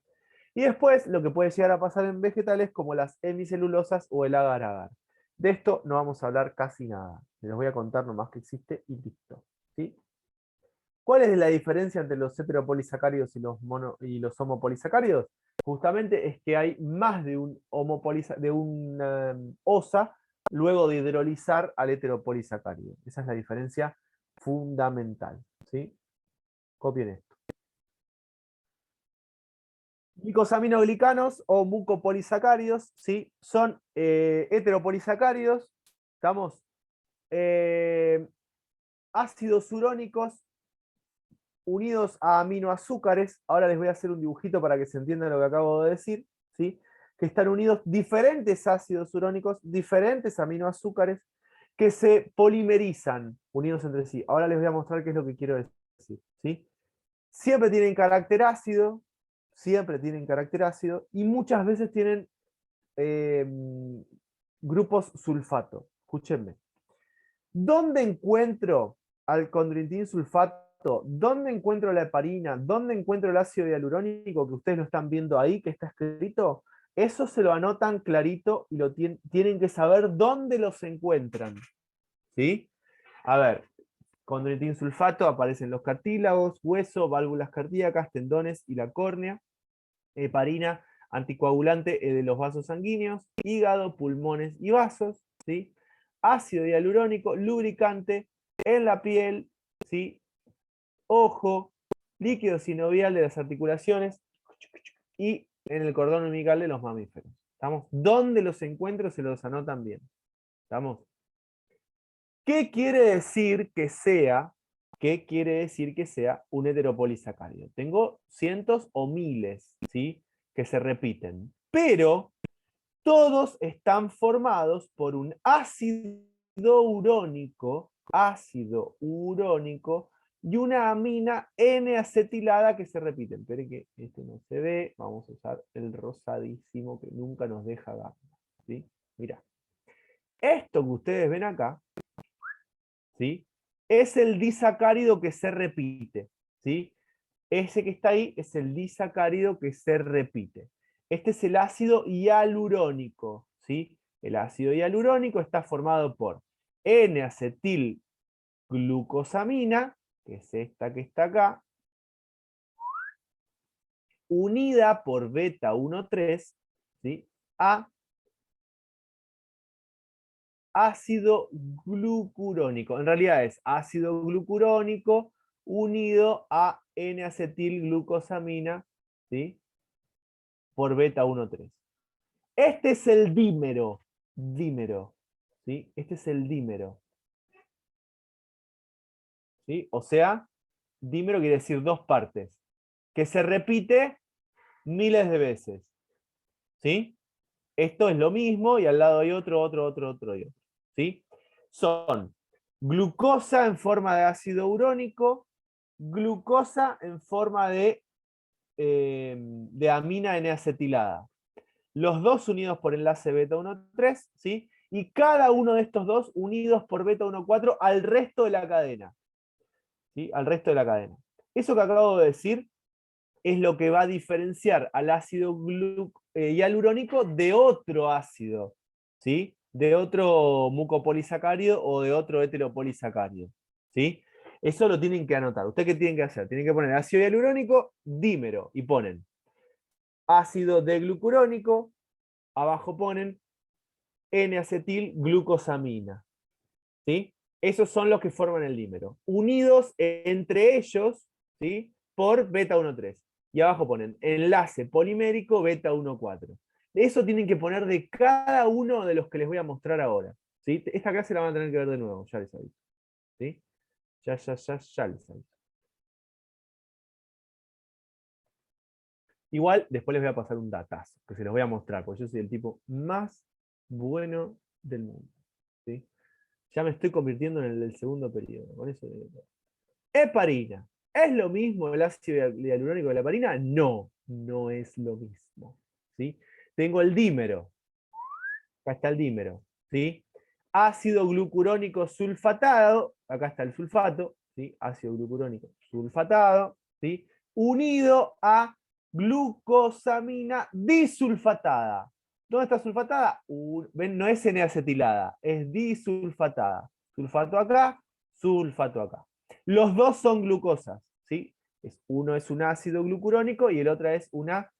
Y después lo que puede llegar a pasar en vegetales como las hemicelulosas o el agar-agar. De esto no vamos a hablar casi nada, les voy a contar nomás que existe y listo, ¿sí? ¿Cuál es la diferencia entre los heteropolisacáridos y los homopolisacáridos? Justamente es que hay más de un OSA luego de hidrolizar al heteropolisacárido. Esa es la diferencia fundamental, ¿sí? Copien esto. Glicosaminoglicanos o mucopolisacáridos, ¿sí? Son heteropolisacáridos, ¿estamos? Ácidos urónicos unidos a aminoazúcares. Ahora les voy a hacer un dibujito para que se entienda lo que acabo de decir, ¿sí? Que están unidos diferentes ácidos urónicos, diferentes aminoazúcares, que se polimerizan, unidos entre sí. Ahora les voy a mostrar qué es lo que quiero decir, ¿sí? Siempre tienen carácter ácido, y muchas veces tienen grupos sulfato. Escúchenme. ¿Dónde encuentro al condroitin sulfato? ¿Dónde encuentro la heparina? ¿Dónde encuentro el ácido hialurónico que ustedes lo están viendo ahí, que está escrito? Eso se lo anotan clarito y lo tienen que saber dónde los encuentran. ¿Sí? A ver, condroitin sulfato aparece en los cartílagos, hueso, válvulas cardíacas, tendones y la córnea. Heparina, anticoagulante de los vasos sanguíneos, hígado, pulmones y vasos. ¿Sí? Ácido hialurónico, lubricante en la piel, ¿sí? Ojo, líquido sinovial de las articulaciones y en el cordón umbilical de los mamíferos. ¿Estamos? ¿Dónde los encuentro? Se los anotan bien. ¿Estamos? ¿Qué quiere decir que sea? ¿Qué quiere decir que sea un heteropolisacárido? Tengo cientos o miles, ¿sí? Que se repiten. Pero todos están formados por un ácido urónico y una amina N-acetilada que se repite. Esperen que este no se ve, vamos a usar el rosadísimo que nunca nos deja gama, ¿sí? Mirá. Esto que ustedes ven acá, ¿sí? Es el disacárido que se repite, ¿sí? Ese que está ahí es el disacárido que se repite. Este es el ácido hialurónico, ¿sí? El ácido hialurónico está formado por N-acetilglucosamina, que es esta que está acá, unida por beta 1,3, ¿sí? A ácido glucurónico. En realidad es ácido glucurónico unido a N-acetilglucosamina, ¿sí? Por beta 1,3. Este es el dímero. ¿Sí? Este es el dímero. ¿Sí? O sea, dímero quiere decir dos partes, que se repite miles de veces. ¿Sí? Esto es lo mismo y al lado hay otro y otro. ¿Sí? Son glucosa en forma de ácido urónico, glucosa en forma de amina N-acetilada. Los dos unidos por enlace beta 1,3, ¿sí? Y cada uno de estos dos unidos por beta 1,4 al resto de la cadena. ¿Sí? Al resto de la cadena. Eso que acabo de decir es lo que va a diferenciar al ácido hialurónico de otro ácido, ¿sí? De otro mucopolisacárido o de otro heteropolisacárido, ¿sí? Eso lo tienen que anotar. ¿Ustedes qué tienen que hacer? Tienen que poner ácido hialurónico, dímero, y ponen ácido deglucurónico, abajo ponen N-acetilglucosamina, ¿sí? Esos son los que forman el dímero, unidos entre ellos, ¿sí? Por beta 1,3. Y abajo ponen enlace polimérico beta 1,4. Eso tienen que poner de cada uno de los que les voy a mostrar ahora, ¿sí? Esta clase la van a tener que ver de nuevo, ya les aviso, ¿sí? Ya les aviso. Igual, después les voy a pasar un datazo, que se los voy a mostrar, porque yo soy el tipo más bueno del mundo, ¿sí? Ya me estoy convirtiendo en el del segundo periodo, con eso digo todo. Heparina. ¿Es lo mismo el ácido hialurónico de la heparina? No, no es lo mismo, ¿sí? Tengo el dímero. Acá está el dímero, ¿sí? Ácido glucurónico sulfatado, acá está el sulfato, ¿sí? Ácido glucurónico sulfatado, ¿sí? Unido a glucosamina disulfatada. ¿Dónde está sulfatada? ¿Ven? No es N-acetilada, es disulfatada. Sulfato acá, sulfato acá. Los dos son glucosas, ¿sí? Uno es un ácido glucurónico y el otro es una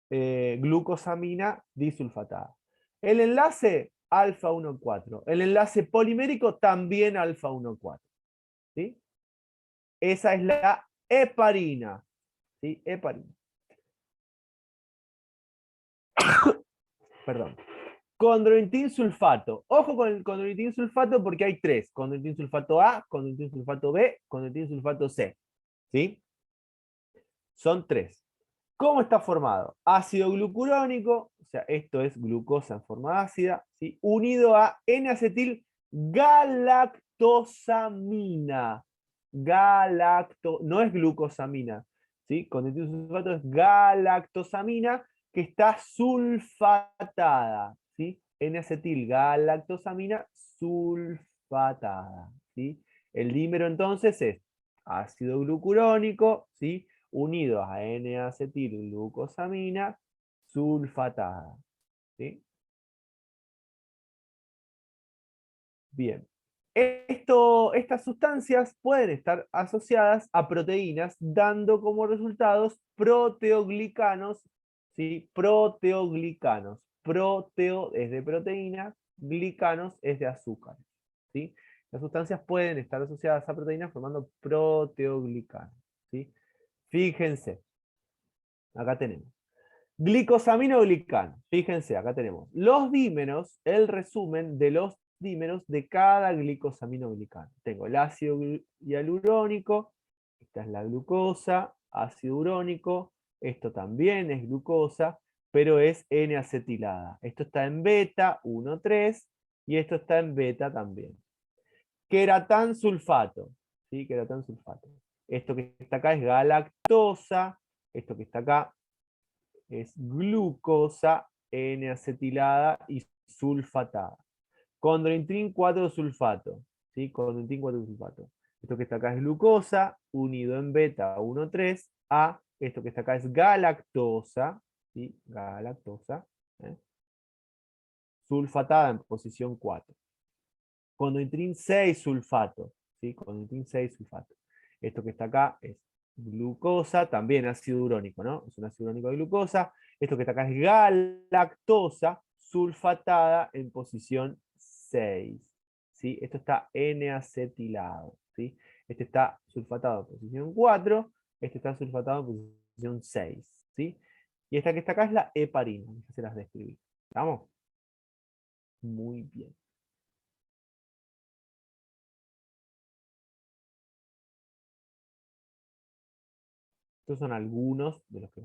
glucosamina disulfatada. El enlace alfa 1,4. El enlace polimérico también alfa 1,4. ¿Sí? Esa es la heparina. ¿Sí? Heparina. Perdón. Condroitin sulfato. Ojo con el condroitin sulfato porque hay tres. Condroitin sulfato A, condroitin sulfato B, condroitin sulfato C. ¿Sí? Son tres. ¿Cómo está formado? Ácido glucurónico, o sea, esto es glucosa en forma ácida, ¿sí? Unido a N-acetil galactosamina. No es glucosamina, ¿sí? Condroitin sulfato es galactosamina que está sulfatada, ¿sí? N-acetil galactosamina sulfatada, ¿sí? El dímero entonces es ácido glucurónico, ¿sí? Unido a N-acetilglucosamina sulfatada, ¿sí? Bien. Estas sustancias pueden estar asociadas a proteínas, dando como resultados proteoglicanos, ¿sí? Proteoglicanos. Proteo es de proteína, glicanos es de azúcar, ¿sí? Las sustancias pueden estar asociadas a proteínas formando proteoglicanos, ¿sí? Fíjense, acá tenemos glicosaminoglicano. Fíjense, acá tenemos los dímeros, el resumen de los dímeros de cada glicosaminoglicano. Tengo el ácido hialurónico, esta es la glucosa, ácido urónico, esto también es glucosa, pero es N-acetilada. Esto está en beta 1,3 y esto está en beta también. Queratán sulfato. ¿sí? Que era tan sulfato. Esto que está acá es galactosa, esto que está acá es glucosa N-acetilada y sulfatada. Condroitin 4-sulfato, ¿sí? Condroitin 4-sulfato. Esto que está acá es glucosa, unido en beta 1,3, a esto que está acá es galactosa, ¿sí? Galactosa, ¿eh? Sulfatada en posición 4. Condroitin 6-sulfato, ¿sí? Condroitin 6-sulfato. Esto que está acá es glucosa, también ácido urónico, ¿no? Es un ácido urónico de glucosa. Esto que está acá es galactosa sulfatada en posición 6. ¿Sí? Esto está N-acetilado. ¿Sí? Este está sulfatado en posición 4, este está sulfatado en posición 6. ¿Sí? Y esta que está acá es la heparina, ya se las describí. ¿Estamos? Muy bien. Estos son algunos de los que...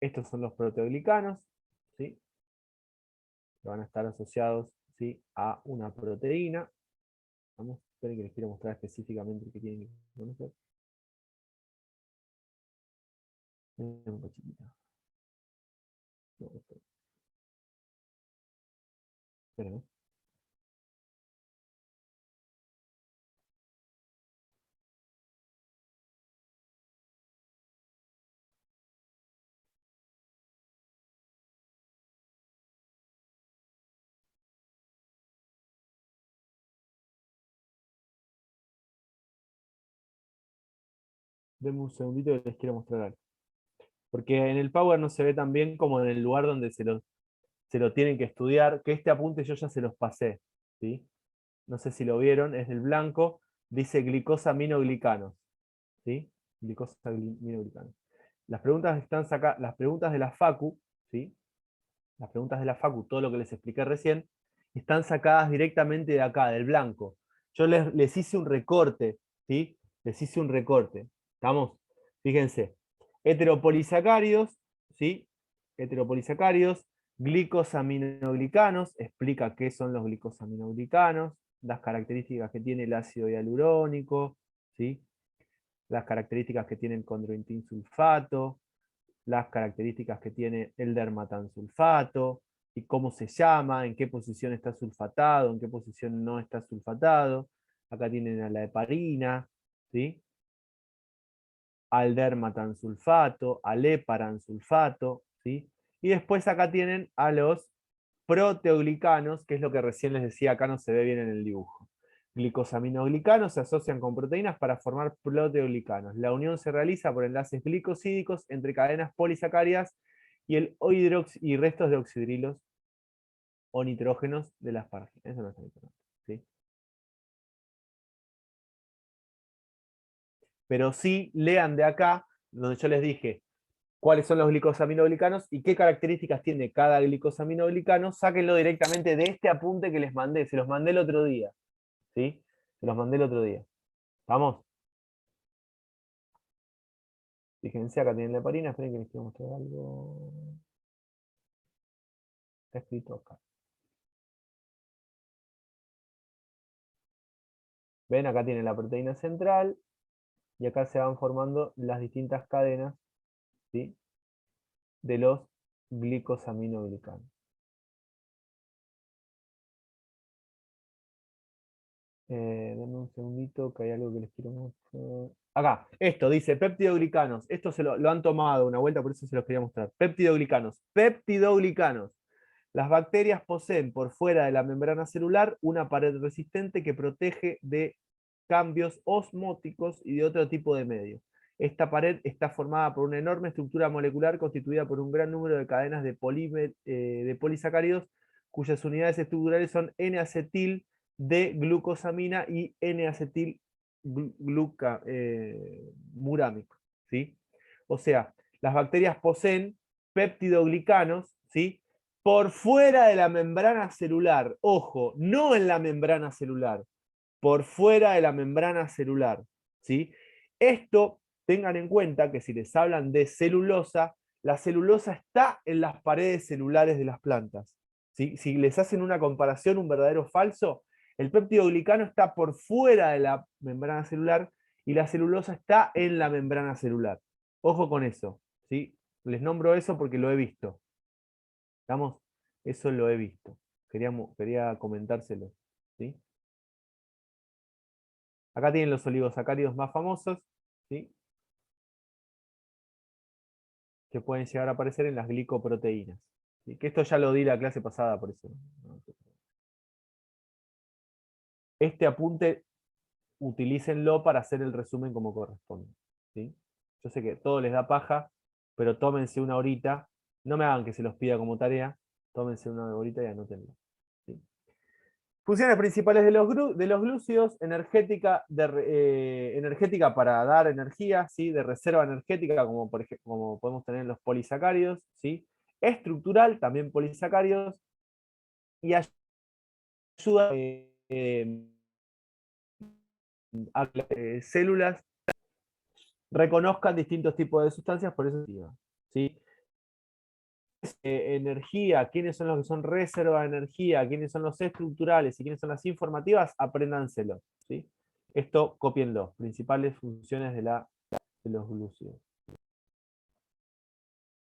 Estos son los proteoglicanos, ¿sí? Que van a estar asociados, ¿sí? A una proteína. Vamos, esperen que les quiero mostrar específicamente el que tienen que conocer. Un poco chiquita. No, esperen, ¿eh? Denme un segundito que les quiero mostrar algo. Porque en el Power no se ve tan bien como en el lugar donde se lo tienen que estudiar, que este apunte yo ya se los pasé, ¿sí? No sé si lo vieron, es del blanco, dice glicosaminoglicanos, ¿sí? Glicosaminoglicanos. Las preguntas están sacadas, las preguntas de la Facu, ¿sí? Las preguntas de la Facu, todo lo que les expliqué recién, están sacadas directamente de acá, del blanco. Yo les hice un recorte, ¿sí? Les hice un recorte. ¿Estamos? Fíjense. Heteropolisacáridos, ¿sí? Heteropolisacáridos, glicosaminoglicanos, explica qué son los glicosaminoglicanos, las características que tiene el ácido hialurónico, ¿sí? Las características que tiene el condroitin sulfato, las características que tiene el dermatansulfato, y cómo se llama, en qué posición está sulfatado, en qué posición no está sulfatado. Acá tienen a la heparina, ¿sí? Al dermatansulfato, al heparansulfato, ¿sí? Y después acá tienen a los proteoglicanos, que es lo que recién les decía, acá no se ve bien en el dibujo. Glicosaminoglicanos se asocian con proteínas para formar proteoglicanos. La unión se realiza por enlaces glicosídicos entre cadenas polisacáridas y y restos de oxidrilos o nitrógenos de las páginas. Eso no está importante, ¿sí? Pero sí lean de acá, donde yo les dije cuáles son los glicosaminoglicanos y qué características tiene cada glicosaminoglicano, sáquenlo directamente de este apunte que les mandé. Se los mandé el otro día, ¿sí? Se los mandé el otro día. ¿Vamos? Fíjense, acá tienen la heparina. Esperen que les quiero mostrar algo. Está escrito acá. ¿Ven? Acá tienen la proteína central. Y acá se van formando las distintas cadenas, ¿sí? De los glicosaminoglicanos. Denme un segundito que hay algo que les quiero mostrar. Acá, esto dice peptidoglicanos. Esto lo han tomado una vuelta, por eso se los quería mostrar. Peptidoglicanos. Peptidoglicanos. Las bacterias poseen por fuera de la membrana celular una pared resistente que protege de cambios osmóticos y de otro tipo de medios. Esta pared está formada por una enorme estructura molecular constituida por un gran número de cadenas de polisacáridos cuyas unidades estructurales son N-acetil de glucosamina y N-acetil murámico, ¿sí? O sea, las bacterias poseen peptidoglicanos, ¿sí? Por fuera de la membrana celular. Ojo, no en la membrana celular, por fuera de la membrana celular, ¿sí? Esto, tengan en cuenta que si les hablan de celulosa, la celulosa está en las paredes celulares de las plantas, Si les hacen una comparación, un verdadero o falso, el péptido glicano está por fuera de la membrana celular y la celulosa está en la membrana celular. Ojo con eso, ¿sí? Les nombro eso porque lo he visto. ¿Estamos? Eso lo he visto. Quería comentárselo, ¿sí? Acá tienen los oligosacáridos más famosos, ¿sí? Que pueden llegar a aparecer en las glicoproteínas. ¿Sí? Que esto ya lo di la clase pasada, por eso. Este apunte, utilícenlo para hacer el resumen como corresponde, ¿sí? Yo sé que todo les da paja, pero tómense una horita. No me hagan que se los pida como tarea. Tómense una horita y anótenlo, ¿sí? Funciones principales de los glúcidos: energética para dar energía, ¿sí? De reserva energética, como por ejemplo, como podemos tener en los polisacáridos, ¿sí? Estructural, también polisacáridos, y ayuda a que las células reconozcan distintos tipos de sustancias, por eso, ¿sí? Energía, quiénes son los que son reserva de energía, quiénes son los estructurales y quiénes son las informativas, apréndanselo, ¿sí? Esto cópienlo, principales funciones de los glúcidos.